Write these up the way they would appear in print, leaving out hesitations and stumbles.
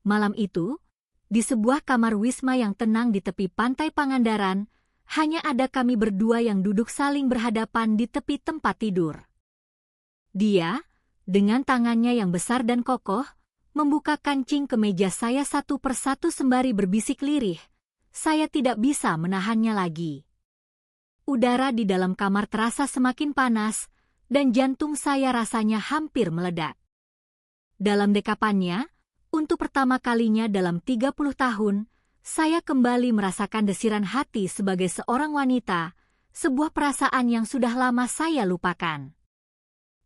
Malam itu, di sebuah kamar wisma yang tenang di tepi pantai Pangandaran, hanya ada kami berdua yang duduk saling berhadapan di tepi tempat tidur. Dia, dengan tangannya yang besar dan kokoh, membuka kancing kemeja saya satu persatu sembari berbisik lirih. Saya tidak bisa menahannya lagi. Udara di dalam kamar terasa semakin panas, dan jantung saya rasanya hampir meledak. Dalam dekapannya, untuk pertama kalinya dalam 30 tahun, saya kembali merasakan desiran hati sebagai seorang wanita, sebuah perasaan yang sudah lama saya lupakan.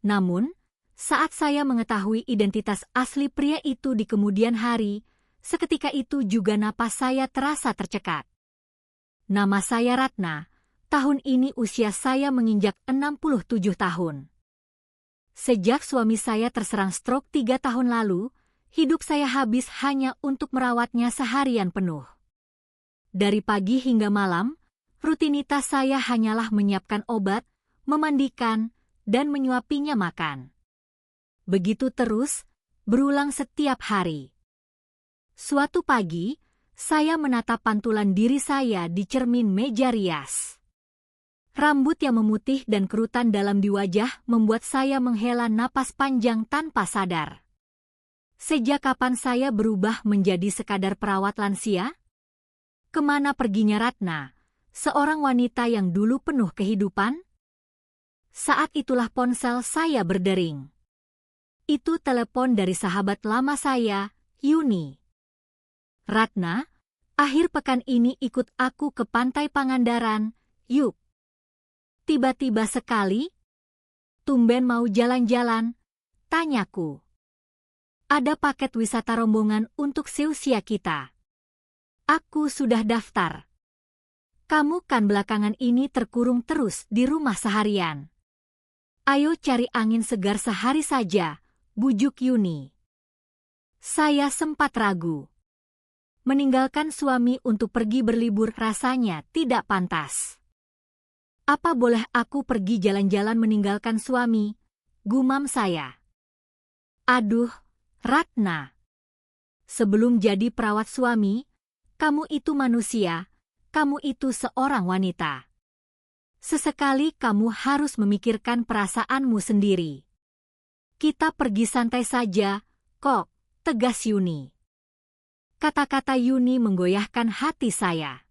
Namun, saat saya mengetahui identitas asli pria itu di kemudian hari, seketika itu juga napas saya terasa tercekat. Nama saya Ratna, tahun ini usia saya menginjak 67 tahun. Sejak suami saya terserang stroke 3 tahun lalu, hidup saya habis hanya untuk merawatnya seharian penuh. Dari pagi hingga malam, rutinitas saya hanyalah menyiapkan obat, memandikan, dan menyuapinya makan. Begitu terus, berulang setiap hari. Suatu pagi, saya menatap pantulan diri saya di cermin meja rias. Rambut yang memutih dan kerutan dalam di wajah membuat saya menghela napas panjang tanpa sadar. Sejak kapan saya berubah menjadi sekadar perawat lansia? Kemana perginya Ratna, seorang wanita yang dulu penuh kehidupan? Saat itulah ponsel saya berdering. Itu telepon dari sahabat lama saya, Yuni. Ratna, akhir pekan ini ikut aku ke pantai Pangandaran, yuk. Tiba-tiba sekali, tumben mau jalan-jalan, tanyaku. Ada paket wisata rombongan untuk seusia kita. Aku sudah daftar. Kamu kan belakangan ini terkurung terus di rumah seharian. Ayo cari angin segar sehari saja, bujuk Yuni. Saya sempat ragu. Meninggalkan suami untuk pergi berlibur rasanya tidak pantas. Apa boleh aku pergi jalan-jalan meninggalkan suami? Gumam saya. Aduh, Ratna. Sebelum jadi perawat suami, kamu itu manusia, kamu itu seorang wanita. Sesekali kamu harus memikirkan perasaanmu sendiri. Kita pergi santai saja, kok, tegas Yuni. Kata-kata Yuni menggoyahkan hati saya.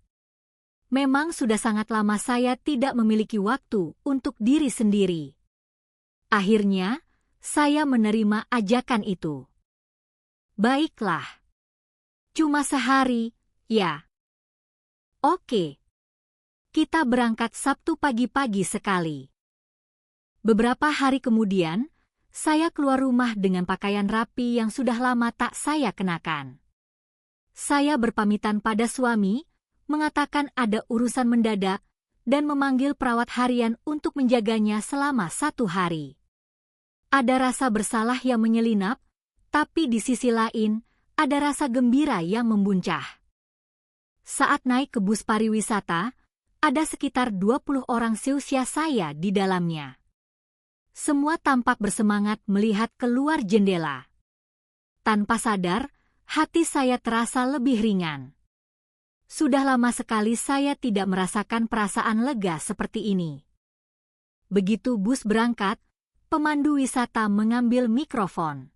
Memang sudah sangat lama saya tidak memiliki waktu untuk diri sendiri. Akhirnya, saya menerima ajakan itu. Baiklah. Cuma sehari, ya. Oke. Kita berangkat Sabtu pagi-pagi sekali. Beberapa hari kemudian, saya keluar rumah dengan pakaian rapi yang sudah lama tak saya kenakan. Saya berpamitan pada suami, mengatakan ada urusan mendadak, dan memanggil perawat harian untuk menjaganya selama 1 hari. Ada rasa bersalah yang menyelinap, tapi di sisi lain, ada rasa gembira yang membuncah. Saat naik ke bus pariwisata, ada sekitar 20 orang seusia saya di dalamnya. Semua tampak bersemangat melihat keluar jendela. Tanpa sadar, hati saya terasa lebih ringan. Sudah lama sekali saya tidak merasakan perasaan lega seperti ini. Begitu bus berangkat, pemandu wisata mengambil mikrofon.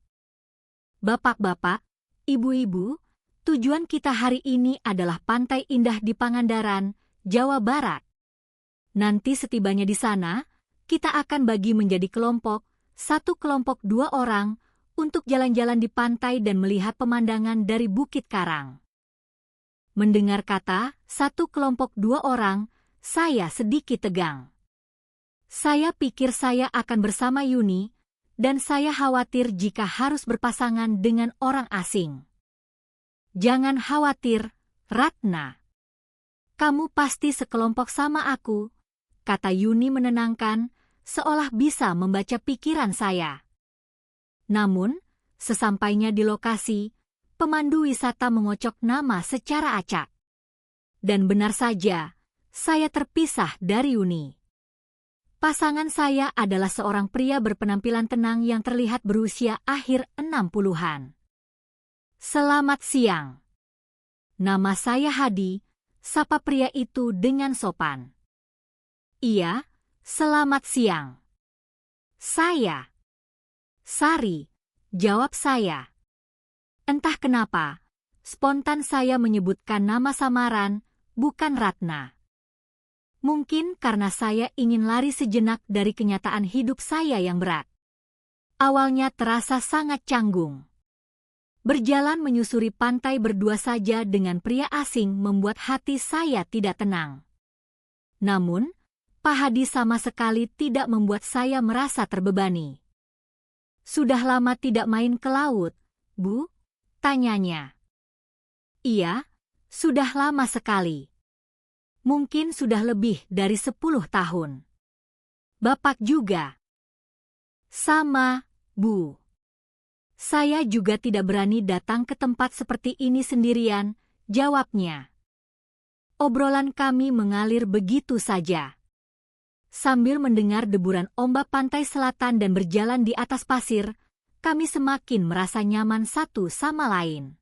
Bapak-bapak, ibu-ibu, tujuan kita hari ini adalah Pantai Indah di Pangandaran, Jawa Barat. Nanti setibanya di sana, kita akan bagi menjadi kelompok, 1 kelompok 2 orang, untuk jalan-jalan di pantai dan melihat pemandangan dari Bukit Karang. Mendengar kata 1 kelompok 2 orang, saya sedikit tegang. Saya pikir saya akan bersama Yuni, dan saya khawatir jika harus berpasangan dengan orang asing. Jangan khawatir, Ratna. Kamu pasti sekelompok sama aku, kata Yuni menenangkan, seolah bisa membaca pikiran saya. Namun, sesampainya di lokasi, pemandu wisata mengocok nama secara acak. Dan benar saja, saya terpisah dari Yuni. Pasangan saya adalah seorang pria berpenampilan tenang yang terlihat berusia akhir 60-an. Selamat siang. Nama saya Hadi, sapa pria itu dengan sopan. Iya, selamat siang. Saya. Sari, jawab saya. Entah kenapa, spontan saya menyebutkan nama samaran, bukan Ratna. Mungkin karena saya ingin lari sejenak dari kenyataan hidup saya yang berat. Awalnya terasa sangat canggung. Berjalan menyusuri pantai berdua saja dengan pria asing membuat hati saya tidak tenang. Namun, Pak Hadi sama sekali tidak membuat saya merasa terbebani. Sudah lama tidak main ke laut, Bu? Tanyanya. Iya, sudah lama sekali. Mungkin sudah lebih dari 10 tahun. Bapak juga? Sama, Bu. Saya juga tidak berani datang ke tempat seperti ini sendirian, jawabnya. Obrolan kami mengalir begitu saja. Sambil mendengar deburan ombak pantai selatan dan berjalan di atas pasir, kami semakin merasa nyaman satu sama lain.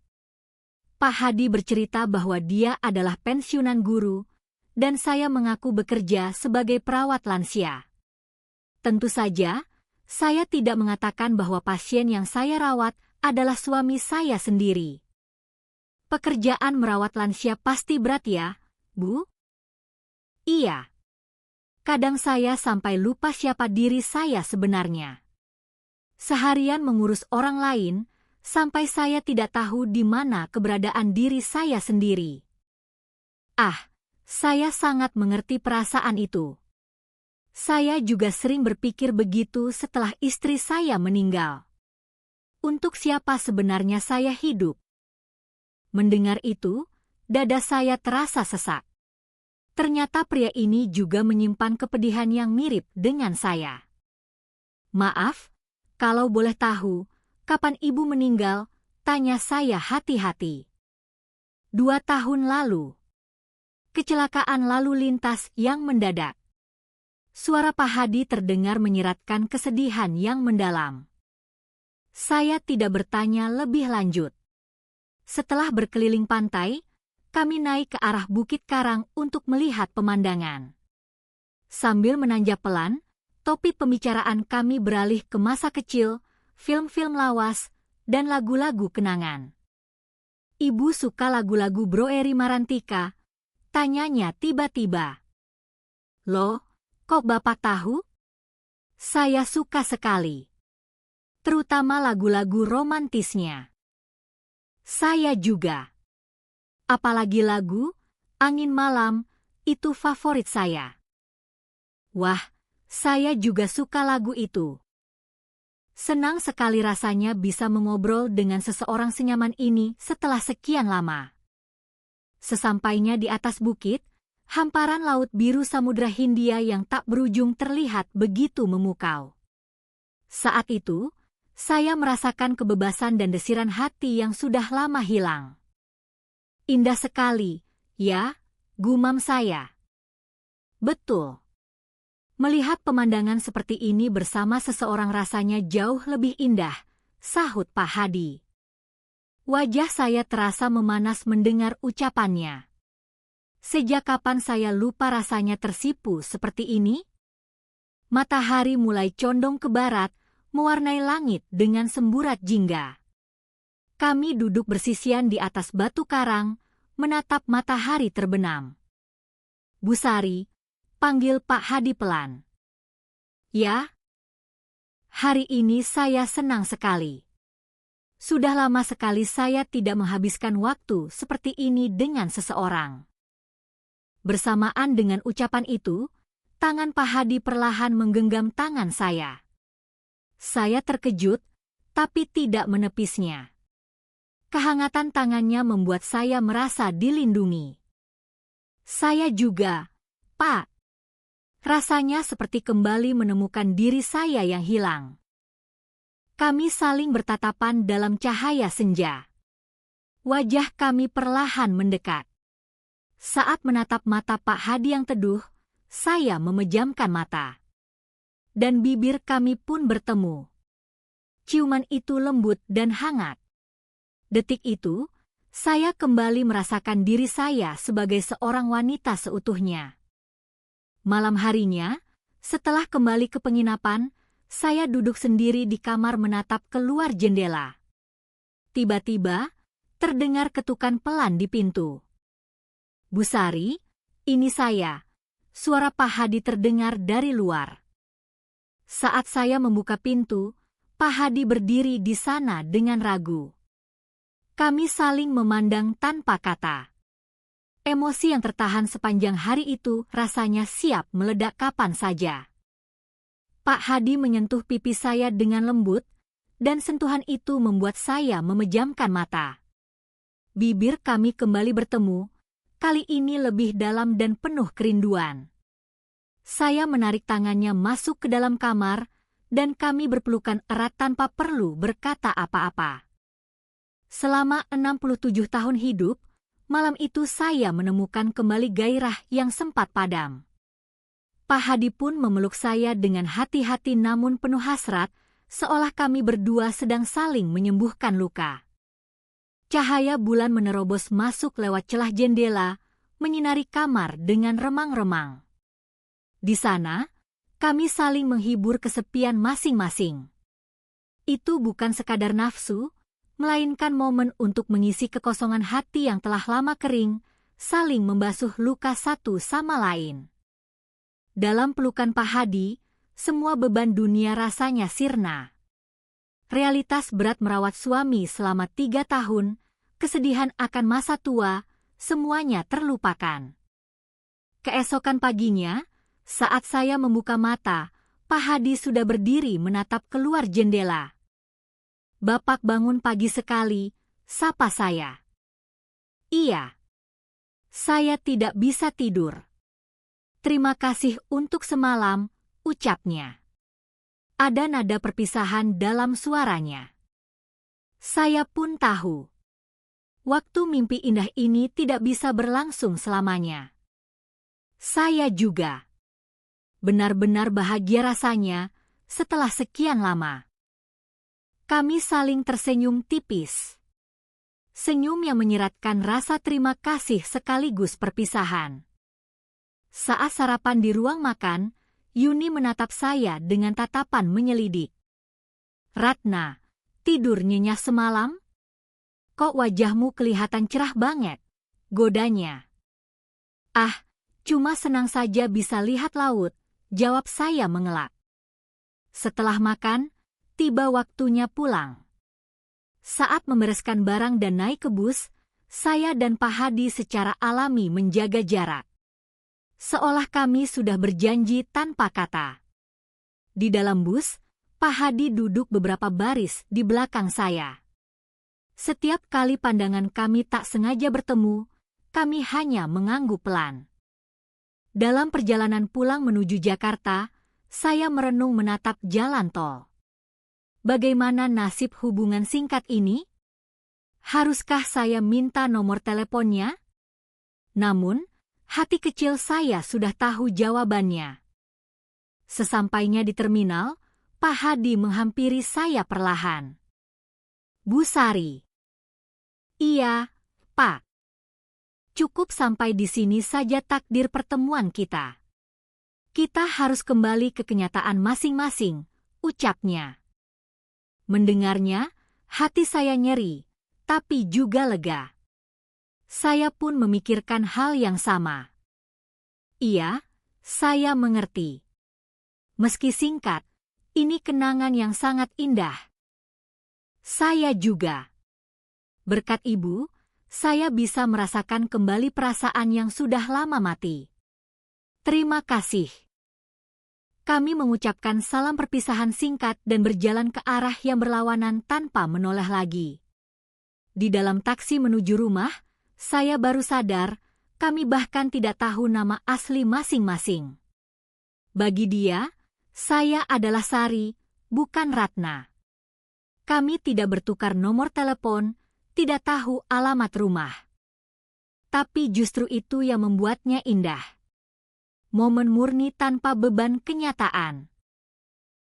Pak Hadi bercerita bahwa dia adalah pensiunan guru, dan saya mengaku bekerja sebagai perawat lansia. Tentu saja, saya tidak mengatakan bahwa pasien yang saya rawat adalah suami saya sendiri. Pekerjaan merawat lansia pasti berat ya, Bu? Iya. Kadang saya sampai lupa siapa diri saya sebenarnya. Seharian mengurus orang lain, sampai saya tidak tahu di mana keberadaan diri saya sendiri. Saya sangat mengerti perasaan itu. Saya juga sering berpikir begitu setelah istri saya meninggal. Untuk siapa sebenarnya saya hidup? Mendengar itu, dada saya terasa sesak. Ternyata pria ini juga menyimpan kepedihan yang mirip dengan saya. Maaf, kalau boleh tahu, kapan ibu meninggal? Tanya saya hati-hati. 2 tahun lalu. Kecelakaan lalu lintas yang mendadak. Suara Pak Hadi terdengar menyiratkan kesedihan yang mendalam. Saya tidak bertanya lebih lanjut. Setelah berkeliling pantai, kami naik ke arah Bukit Karang untuk melihat pemandangan. Sambil menanjak pelan, topik pembicaraan kami beralih ke masa kecil, film-film lawas, dan lagu-lagu kenangan. Ibu suka lagu-lagu Bro Eri Marantika? Tanyanya tiba-tiba. Loh, kok Bapak tahu? Saya suka sekali. Terutama lagu-lagu romantisnya. Saya juga. Apalagi lagu Angin Malam, itu favorit saya. Wah, saya juga suka lagu itu. Senang sekali rasanya bisa mengobrol dengan seseorang senyaman ini setelah sekian lama. Sesampainya di atas bukit, hamparan laut biru Samudra Hindia yang tak berujung terlihat begitu memukau. Saat itu, saya merasakan kebebasan dan desiran hati yang sudah lama hilang. Indah sekali, ya, gumam saya. Betul. Melihat pemandangan seperti ini bersama seseorang rasanya jauh lebih indah, sahut Pak Hadi. Wajah saya terasa memanas mendengar ucapannya. Sejak kapan saya lupa rasanya tersipu seperti ini? Matahari mulai condong ke barat, mewarnai langit dengan semburat jingga. Kami duduk bersisian di atas batu karang, menatap matahari terbenam. Bu Sari, panggil Pak Hadi pelan. Ya? Hari ini saya senang sekali. Sudah lama sekali saya tidak menghabiskan waktu seperti ini dengan seseorang. Bersamaan dengan ucapan itu, tangan Pak Hadi perlahan menggenggam tangan saya. Saya terkejut, tapi tidak menepisnya. Kehangatan tangannya membuat saya merasa dilindungi. Saya juga, Pak. Rasanya seperti kembali menemukan diri saya yang hilang. Kami saling bertatapan dalam cahaya senja. Wajah kami perlahan mendekat. Saat menatap mata Pak Hadi yang teduh, saya memejamkan mata. Dan bibir kami pun bertemu. Ciuman itu lembut dan hangat. Detik itu, saya kembali merasakan diri saya sebagai seorang wanita seutuhnya. Malam harinya, setelah kembali ke penginapan, saya duduk sendiri di kamar menatap keluar jendela. Tiba-tiba, terdengar ketukan pelan di pintu. "Bu Sari, ini saya." Suara Pak Hadi terdengar dari luar. Saat saya membuka pintu, Pak Hadi berdiri di sana dengan ragu. Kami saling memandang tanpa kata. Emosi yang tertahan sepanjang hari itu rasanya siap meledak kapan saja. Pak Hadi menyentuh pipi saya dengan lembut, dan sentuhan itu membuat saya memejamkan mata. Bibir kami kembali bertemu, kali ini lebih dalam dan penuh kerinduan. Saya menarik tangannya masuk ke dalam kamar, dan kami berpelukan erat tanpa perlu berkata apa-apa. Selama 67 tahun hidup, malam itu saya menemukan kembali gairah yang sempat padam. Pak Hadi pun memeluk saya dengan hati-hati namun penuh hasrat, seolah kami berdua sedang saling menyembuhkan luka. Cahaya bulan menerobos masuk lewat celah jendela, menyinari kamar dengan remang-remang. Di sana, kami saling menghibur kesepian masing-masing. Itu bukan sekadar nafsu, melainkan momen untuk mengisi kekosongan hati yang telah lama kering, saling membasuh luka satu sama lain. Dalam pelukan Pak Hadi, semua beban dunia rasanya sirna. Realitas berat merawat suami selama 3 tahun, kesedihan akan masa tua, semuanya terlupakan. Keesokan paginya, saat saya membuka mata, Pak Hadi sudah berdiri menatap keluar jendela. "Bapak bangun pagi sekali," sapa saya. "Iya. Saya tidak bisa tidur." "Terima kasih untuk semalam," ucapnya. Ada nada perpisahan dalam suaranya. Saya pun tahu. Waktu mimpi indah ini tidak bisa berlangsung selamanya. Saya juga. Benar-benar bahagia rasanya setelah sekian lama. Kami saling tersenyum tipis. Senyum yang menyiratkan rasa terima kasih sekaligus perpisahan. Saat sarapan di ruang makan, Yuni menatap saya dengan tatapan menyelidik. "Ratna, tidur nyenyak semalam? Kok wajahmu kelihatan cerah banget?" godanya. "Ah, cuma senang saja bisa lihat laut," jawab saya mengelak. Setelah makan, tiba waktunya pulang. Saat membereskan barang dan naik ke bus, saya dan Pak Hadi secara alami menjaga jarak. Seolah kami sudah berjanji tanpa kata. Di dalam bus, Pak Hadi duduk beberapa baris di belakang saya. Setiap kali pandangan kami tak sengaja bertemu, kami hanya mengangguk pelan. Dalam perjalanan pulang menuju Jakarta, saya merenung menatap jalan tol. Bagaimana nasib hubungan singkat ini? Haruskah saya minta nomor teleponnya? Namun, hati kecil saya sudah tahu jawabannya. Sesampainya di terminal, Pak Hadi menghampiri saya perlahan. "Bu Sari." "Iya, Pak. Cukup sampai di sini saja takdir pertemuan kita. Kita harus kembali ke kenyataan masing-masing," ucapnya. Mendengarnya, hati saya nyeri, tapi juga lega. Saya pun memikirkan hal yang sama. Iya, saya mengerti. Meski singkat, ini kenangan yang sangat indah. Saya juga. Berkat Ibu, saya bisa merasakan kembali perasaan yang sudah lama mati. Terima kasih. Kami mengucapkan salam perpisahan singkat dan berjalan ke arah yang berlawanan tanpa menoleh lagi. Di dalam taksi menuju rumah, saya baru sadar, kami bahkan tidak tahu nama asli masing-masing. Bagi dia, saya adalah Sari, bukan Ratna. Kami tidak bertukar nomor telepon, tidak tahu alamat rumah. Tapi justru itu yang membuatnya indah. Momen murni tanpa beban kenyataan.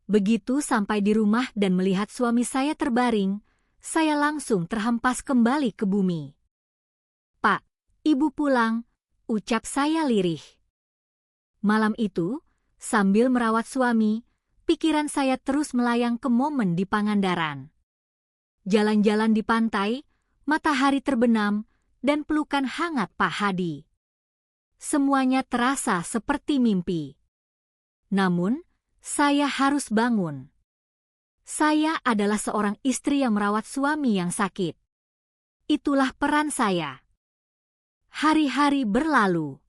Begitu sampai di rumah dan melihat suami saya terbaring, saya langsung terhempas kembali ke bumi. "Pak, Ibu pulang," ucap saya lirih. Malam itu, sambil merawat suami, pikiran saya terus melayang ke momen di Pangandaran. Jalan-jalan di pantai, matahari terbenam, dan pelukan hangat Pak Hadi. Semuanya terasa seperti mimpi. Namun, saya harus bangun. Saya adalah seorang istri yang merawat suami yang sakit. Itulah peran saya. Hari-hari berlalu.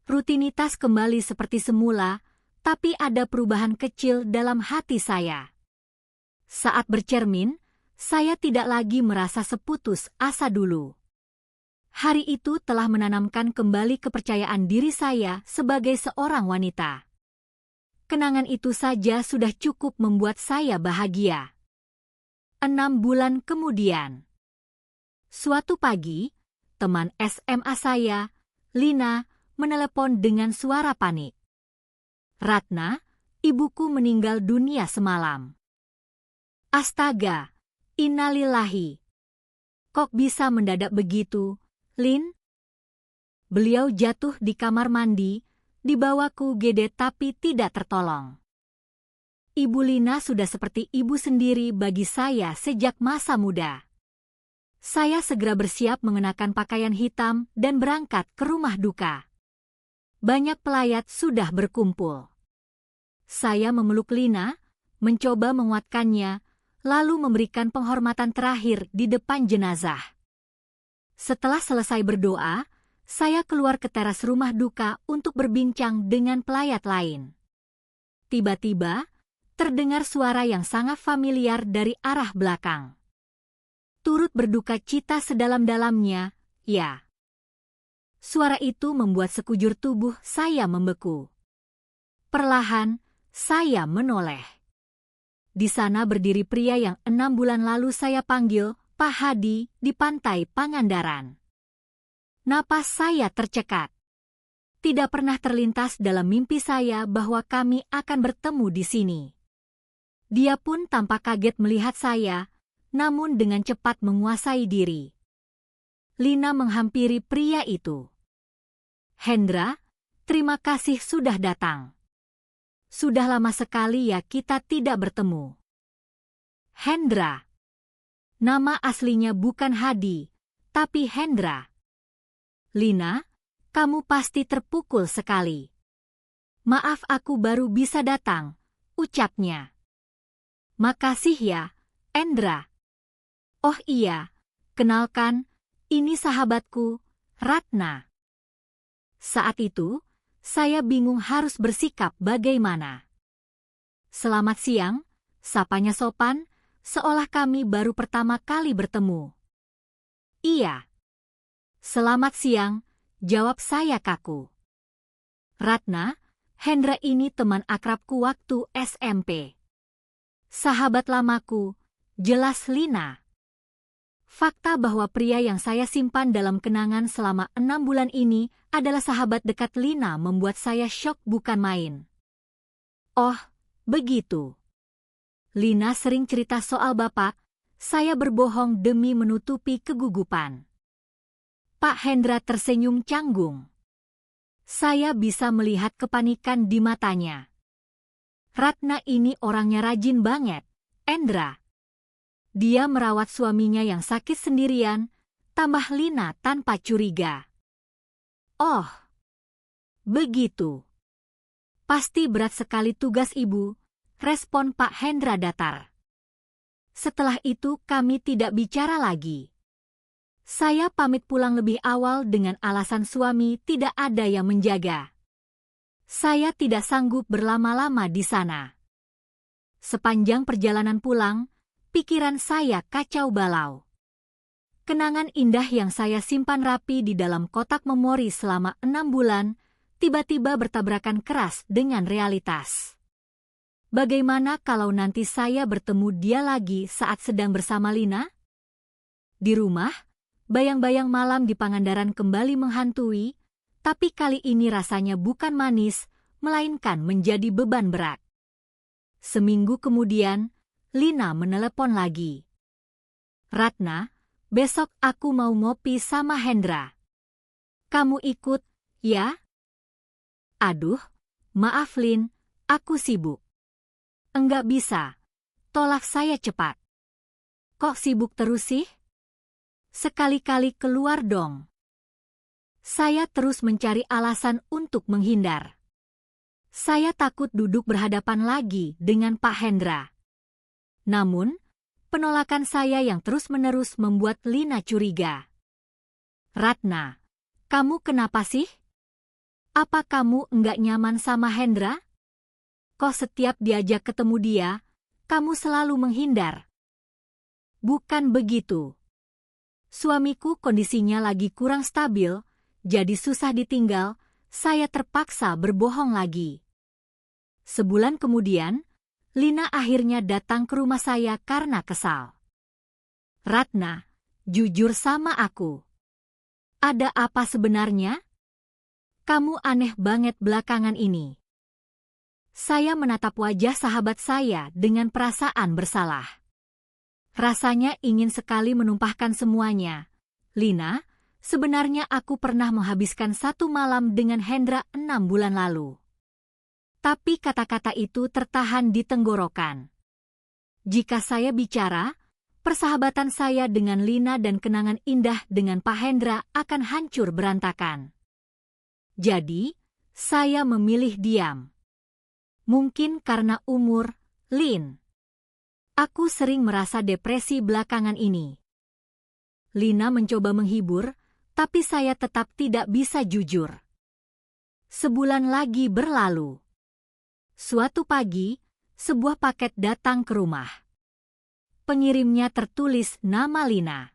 Rutinitas kembali seperti semula, tapi ada perubahan kecil dalam hati saya. Saat bercermin, saya tidak lagi merasa seputus asa dulu. Hari itu telah menanamkan kembali kepercayaan diri saya sebagai seorang wanita. Kenangan itu saja sudah cukup membuat saya bahagia. 6 bulan kemudian. Suatu pagi, teman SMA saya, Lina, menelepon dengan suara panik. "Ratna, ibuku meninggal dunia semalam." Astaga, innalillahi. Kok bisa mendadak begitu, Lin? Beliau jatuh di kamar mandi, dibawaku UGD tapi tidak tertolong. Ibu Lina sudah seperti ibu sendiri bagi saya sejak masa muda. Saya segera bersiap mengenakan pakaian hitam dan berangkat ke rumah duka. Banyak pelayat sudah berkumpul. Saya memeluk Lina, mencoba menguatkannya, lalu memberikan penghormatan terakhir di depan jenazah. Setelah selesai berdoa, saya keluar ke teras rumah duka untuk berbincang dengan pelayat lain. Tiba-tiba, terdengar suara yang sangat familiar dari arah belakang. Turut berduka cita sedalam-dalamnya, ya. Suara itu membuat sekujur tubuh saya membeku. Perlahan, saya menoleh. Di sana berdiri pria yang 6 bulan lalu saya panggil Pak Hadi di pantai Pangandaran. Napas saya tercekat. Tidak pernah terlintas dalam mimpi saya bahwa kami akan bertemu di sini. Dia pun tampak kaget melihat saya, namun dengan cepat menguasai diri. Lina menghampiri pria itu. "Hendra, terima kasih sudah datang. Sudah lama sekali ya kita tidak bertemu." Hendra. Nama aslinya bukan Hadi, tapi Hendra. "Lina, kamu pasti terpukul sekali." "Maaf aku baru bisa datang," ucapnya. "Makasih ya, Hendra." "Oh iya, kenalkan, ini sahabatku, Ratna." Saat itu, saya bingung harus bersikap bagaimana. "Selamat siang," sapanya sopan, seolah kami baru pertama kali bertemu. "Iya." "Selamat siang," jawab saya kaku. "Ratna, Hendra ini teman akrabku waktu SMP. Sahabat lamaku, jelas Lina." Fakta bahwa pria yang saya simpan dalam kenangan selama 6 bulan ini adalah sahabat dekat Lina membuat saya syok bukan main. "Oh, begitu. Lina sering cerita soal bapak," saya berbohong demi menutupi kegugupan. Pak Hendra tersenyum canggung. Saya bisa melihat kepanikan di matanya. "Ratna ini orangnya rajin banget, Hendra. Dia merawat suaminya yang sakit sendirian," tambah Lina tanpa curiga. "Oh, begitu. Pasti berat sekali tugas ibu," respon Pak Hendra datar. Setelah itu kami tidak bicara lagi. Saya pamit pulang lebih awal dengan alasan suami tidak ada yang menjaga. Saya tidak sanggup berlama-lama di sana. Sepanjang perjalanan pulang, pikiran saya kacau balau. Kenangan indah yang saya simpan rapi di dalam kotak memori selama 6 bulan, tiba-tiba bertabrakan keras dengan realitas. Bagaimana kalau nanti saya bertemu dia lagi saat sedang bersama Lina? Di rumah, bayang-bayang malam di Pangandaran kembali menghantui, tapi kali ini rasanya bukan manis, melainkan menjadi beban berat. Seminggu kemudian, Lina menelepon lagi. Ratna, besok aku mau ngopi sama Hendra. Kamu ikut, ya? Aduh, maaf Lin, aku sibuk. Enggak bisa. Tolak saya cepat. Kok sibuk terus sih? Sekali-kali keluar dong. Saya terus mencari alasan untuk menghindar. Saya takut duduk berhadapan lagi dengan Pak Hendra. Namun, penolakan saya yang terus-menerus membuat Lina curiga. Ratna, kamu kenapa sih? Apa kamu enggak nyaman sama Hendra? Kok setiap diajak ketemu dia, kamu selalu menghindar? Bukan begitu. Suamiku kondisinya lagi kurang stabil, jadi susah ditinggal, saya terpaksa berbohong lagi. Sebulan kemudian, Lina akhirnya datang ke rumah saya karena kesal. Ratna, jujur sama aku. Ada apa sebenarnya? Kamu aneh banget belakangan ini. Saya menatap wajah sahabat saya dengan perasaan bersalah. Rasanya ingin sekali menumpahkan semuanya. Lina, sebenarnya aku pernah menghabiskan 1 malam dengan Hendra 6 bulan lalu. Tapi kata-kata itu tertahan di tenggorokan. Jika saya bicara, persahabatan saya dengan Lina dan kenangan indah dengan Pak Hendra akan hancur berantakan. Jadi, saya memilih diam. Mungkin karena umur, Lin. Aku sering merasa depresi belakangan ini. Lina mencoba menghibur, tapi saya tetap tidak bisa jujur. Sebulan lagi berlalu. Suatu pagi, sebuah paket datang ke rumah. Pengirimnya tertulis nama Lina.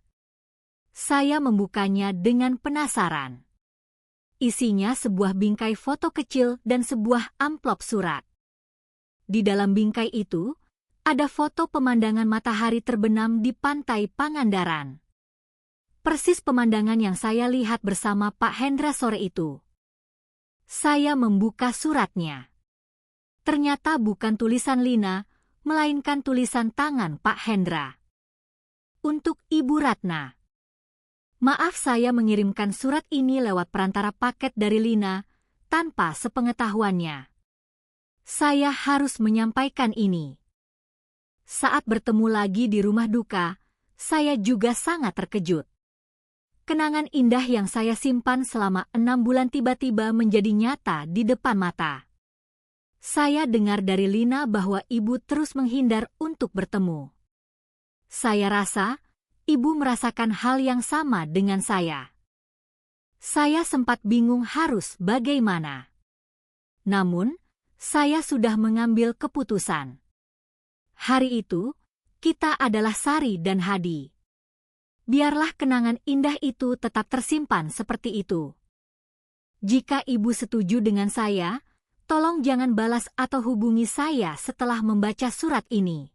Saya membukanya dengan penasaran. Isinya sebuah bingkai foto kecil dan sebuah amplop surat. Di dalam bingkai itu, ada foto pemandangan matahari terbenam di pantai Pangandaran. Persis pemandangan yang saya lihat bersama Pak Hendra sore itu. Saya membuka suratnya. Ternyata bukan tulisan Lina, melainkan tulisan tangan Pak Hendra. Untuk Ibu Ratna. Maaf saya mengirimkan surat ini lewat perantara paket dari Lina, tanpa sepengetahuannya. Saya harus menyampaikan ini. Saat bertemu lagi di rumah duka, saya juga sangat terkejut. Kenangan indah yang saya simpan selama 6 bulan tiba-tiba menjadi nyata di depan mata. Saya dengar dari Lina bahwa ibu terus menghindar untuk bertemu. Saya rasa, ibu merasakan hal yang sama dengan saya. Saya sempat bingung harus bagaimana. Namun, saya sudah mengambil keputusan. Hari itu, kita adalah Sari dan Hadi. Biarlah kenangan indah itu tetap tersimpan seperti itu. Jika ibu setuju dengan saya, tolong jangan balas atau hubungi saya setelah membaca surat ini.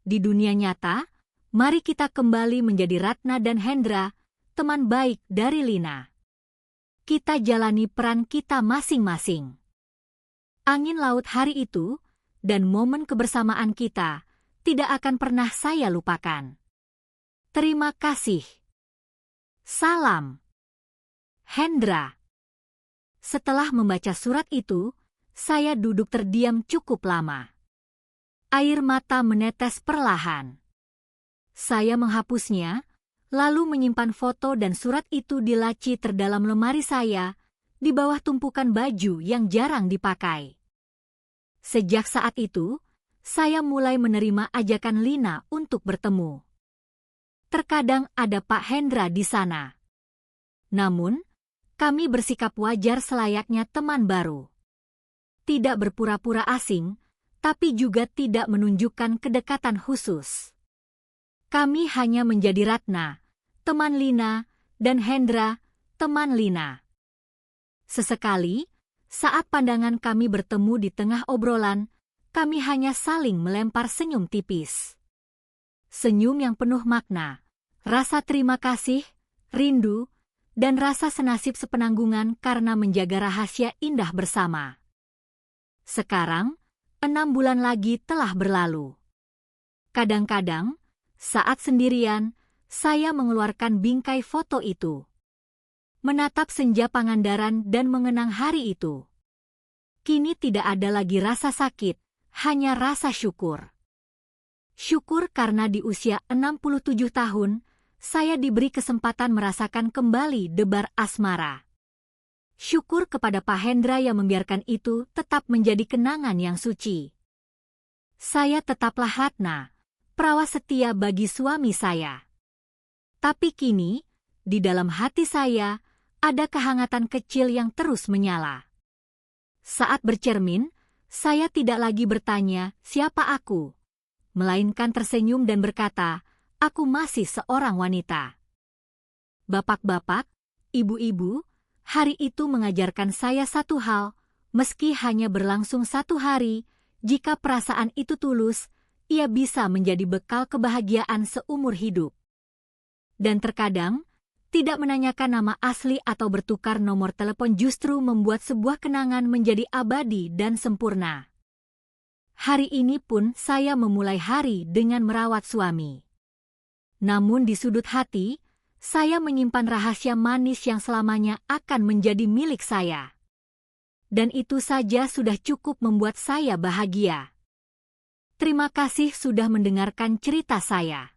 Di dunia nyata, mari kita kembali menjadi Ratna dan Hendra, teman baik dari Lina. Kita jalani peran kita masing-masing. Angin laut hari itu, dan momen kebersamaan kita tidak akan pernah saya lupakan. Terima kasih. Salam. Hendra. Setelah membaca surat itu, saya duduk terdiam cukup lama. Air mata menetes perlahan. Saya menghapusnya, lalu menyimpan foto dan surat itu di laci terdalam lemari saya, di bawah tumpukan baju yang jarang dipakai. Sejak saat itu, saya mulai menerima ajakan Lina untuk bertemu. Terkadang ada Pak Hendra di sana. Namun, kami bersikap wajar selayaknya teman baru. Tidak berpura-pura asing, tapi juga tidak menunjukkan kedekatan khusus. Kami hanya menjadi Ratna, teman Lina, dan Hendra, teman Lina. Sesekali, saat pandangan kami bertemu di tengah obrolan, kami hanya saling melempar senyum tipis. Senyum yang penuh makna, rasa terima kasih, rindu, dan rasa senasib sepenanggungan karena menjaga rahasia indah bersama. Sekarang, 6 bulan lagi telah berlalu. Kadang-kadang, Saat sendirian, saya mengeluarkan bingkai foto itu. Menatap senja Pangandaran dan mengenang hari itu. Kini tidak ada lagi rasa sakit, hanya rasa syukur. Syukur karena di usia 67 tahun, saya diberi kesempatan merasakan kembali debar asmara. Syukur kepada Pak Hendra yang membiarkan itu tetap menjadi kenangan yang suci. Saya tetaplah Ratna, perawas setia bagi suami saya. Tapi kini, di dalam hati saya, ada kehangatan kecil yang terus menyala. Saat bercermin, saya tidak lagi bertanya siapa aku, melainkan tersenyum dan berkata, aku masih seorang wanita. Bapak-bapak, ibu-ibu, hari itu mengajarkan saya satu hal, meski hanya berlangsung 1 hari, jika perasaan itu tulus, ia bisa menjadi bekal kebahagiaan seumur hidup. Dan terkadang, tidak menanyakan nama asli atau bertukar nomor telepon justru membuat sebuah kenangan menjadi abadi dan sempurna. Hari ini pun saya memulai hari dengan merawat suami. Namun di sudut hati, saya menyimpan rahasia manis yang selamanya akan menjadi milik saya. Dan itu saja sudah cukup membuat saya bahagia. Terima kasih sudah mendengarkan cerita saya.